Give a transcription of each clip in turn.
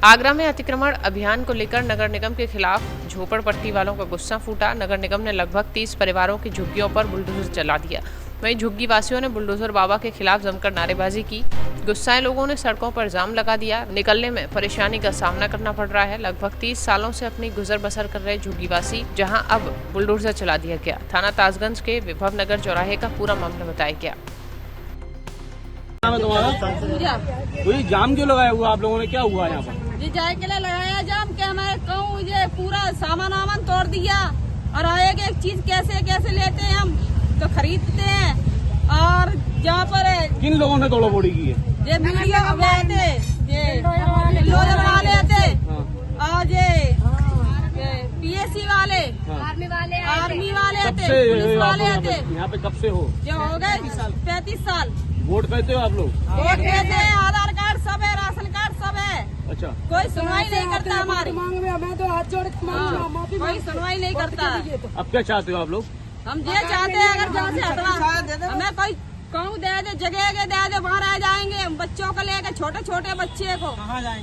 आगरा में अतिक्रमण अभियान को लेकर नगर निगम के खिलाफ झोपड़पट्टी वालों का गुस्सा फूटा। नगर निगम ने लगभग 30 परिवारों की झुग्गियों पर बुलडोजर चला दिया। वहीं झुग्गी वासियों ने बुलडोजर बाबा के खिलाफ जमकर नारेबाजी की। गुस्साए लोगों ने सड़कों पर जाम लगा दिया। निकलने में परेशानी का सामना करना पड़ रहा है। लगभग 30 सालों से अपनी गुजर बसर कर रहे झुग्गीवासी, जहां अब बुलडोजर चला दिया गया। थाना ताजगंज के विभव नगर चौराहे का पूरा मामला बताया गया। तुम्हारा कोई जाम क्यों लगाया हुआ आप लोगों ने, क्या हुआ यहाँ पर? जी जाए के लिए लगाया जाम के हमारे कहूँ ये पूरा सामान वामान तोड़ दिया और एक एक चीज कैसे कैसे लेते हैं हम तो खरीदते हैं। और जहाँ पर किन लोगों ने तोड़ा फोड़ी की है? ये मीडिया वाले थे, ये बुलडोजर वाले थे और ये पीएससी वाले, आर्मी वाले थे, पुलिस वाले थे। यहाँ पे कब से हो? जो हो गए 35 साल। वोट कहते हो आप लोग? वोट देते हैं, आधार कार्ड सब है, राशन कार्ड सब है। अच्छा, कोई सुनवाई नहीं करता हमारी। मैं तो हाथ जोड़ के कोई सुनवाई नहीं करता। अब क्या चाहते हो आप लोग? हम ये चाहते हैं अगर जहाँ से हटवा हमें कोई कहूँ दे दे, जगह के दे दे, वहाँ रह जाएंगे। हम बच्चों को लेके, छोटे छोटे बच्चे को कहाँ जाए,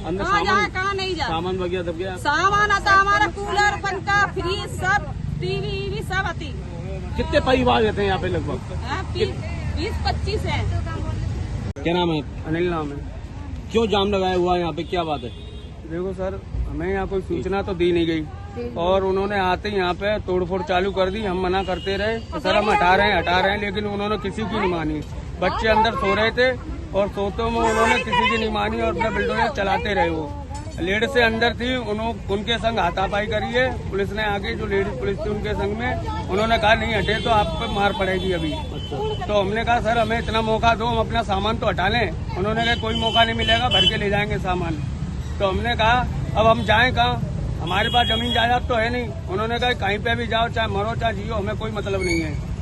कहाँ नहीं जाए। सामान वगैरह दब गया? सामान आता हमारा, कूलर, पंखा, फ्रिज सब, टीवी सब आती। कितने परिवार रहते हैं यहाँ पे? लगभग 20-25 है। क्या नाम है? अनिल नाम है। क्यों जाम लगाया हुआ है यहाँ पे, क्या बात है? देखो सर, हमें यहाँ कोई सूचना तो दी नहीं गई और उन्होंने आते ही यहाँ पे तोड़फोड़ चालू कर दी। हम मना करते रहे कि सर हम हटा रहे हैं, लेकिन उन्होंने किसी की नहीं मानी। बच्चे अंदर सो रहे थे और सोते में उन्होंने किसी की नहीं मानी और अपना बुलडोजर चलाते रहे। वो लेडीज से अंदर थी, उनके संग हाथापाई करी है। पुलिस ने आके, जो लेडीज पुलिस थी उनके संग में, उन्होंने कहा नहीं हटे तो आप पे मार पड़ेगी अभी। तो हमने कहा सर हमें इतना मौका दो, हम अपना सामान तो हटा लें। उन्होंने कहा कोई मौका नहीं मिलेगा, भर के ले जाएंगे सामान। तो हमने कहा अब हम जाएं कहाँ, हमारे पास जमीन जायदाद तो है नहीं। उन्होंने कहा कहीं पे भी जाओ, चाहे मरो चाहे जियो, हमें कोई मतलब नहीं है।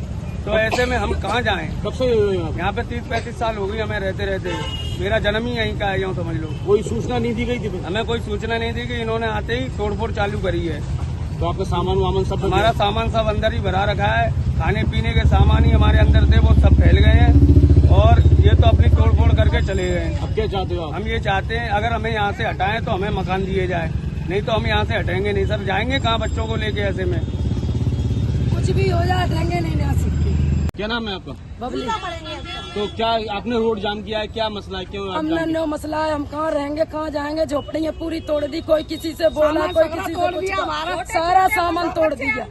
तो ऐसे में हम कहाँ जाएं? कब से यहाँ पे 30-35 साल हो गई हमें रहते रहते। मेरा जन्म ही यहीं का है, यूँ समझ लो। कोई सूचना नहीं दी गई थी? हमें कोई सूचना नहीं दी कि इन्होंने आते ही तोड़फोड़ चालू करी है। तो आपका सामान वामान सब? हमारा सामान सब अंदर ही भरा रखा है। खाने पीने के सामान ही हमारे अंदर थे, वो सब फैल गए हैं और ये तो अपनी तोड़फोड़ करके चले गए। अब क्या चाहते हो आप? हम ये चाहते हैं अगर हमें यहाँ से हटाएं तो हमें मकान दिए जाए, नहीं तो हम यहाँ से हटेंगे नहीं सर। जाएंगे कहाँ बच्चों को लेके ऐसे में? कुछ भी हो जाए हटेंगे नहीं यहाँ से। क्या नाम है आपका? बबली। तो क्या आपने रोड जाम किया है, क्या मसला है, क्यों? हमने नो मसला है, हम कहाँ रहेंगे, कहाँ जाएंगे। झोपड़ियाँ पूरी तोड़ दी, कोई किसी से बोला, कोई किसी से कुछ कहा। सारा सामान तोड़ दिया,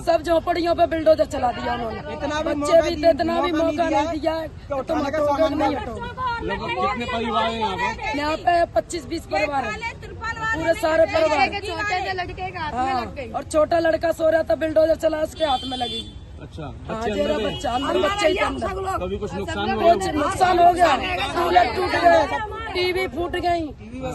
सब झोपड़ियों पे बुलडोजर चला दिया उन्होंने। बच्चे भी थे, इतना भी मौका नहीं दिया। तुम हटोगे नहीं हटोगे। लगभग कितने परिवार हैं यहाँ पे? यहाँ पे 25-20 परिवार है, पूरे सारे परिवार। छोटे लड़के के हाथ में लग गई और छोटा लड़का सो रहा था, बुलडोजर चला, उसके हाथ में लगी। अच्छा, बच्चा अंदर, बच्चे ही अंदर। कभी कुछ नुकसान कुछ नुकसान हो गया, कूलर टूट गए, टीवी फूट गई,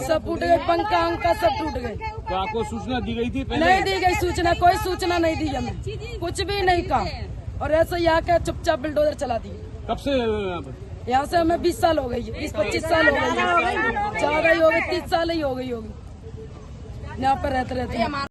सब फूट गए, पंखा अंका सब टूट गए। तो आपको सूचना दी गई थी पहले? नहीं दी गई सूचना, कोई सूचना नहीं दी हमें, कुछ भी नहीं कहा। और ऐसे यहाँ के चुपचाप बुलडोजर चला दी। कब से यहाँ पे? यहाँ से हमें 20 साल हो गई है, 20-25 साल हो गई, ज्यादा ही हो गई, 30 साल ही हो गई होगी यहाँ पर रहते रहते।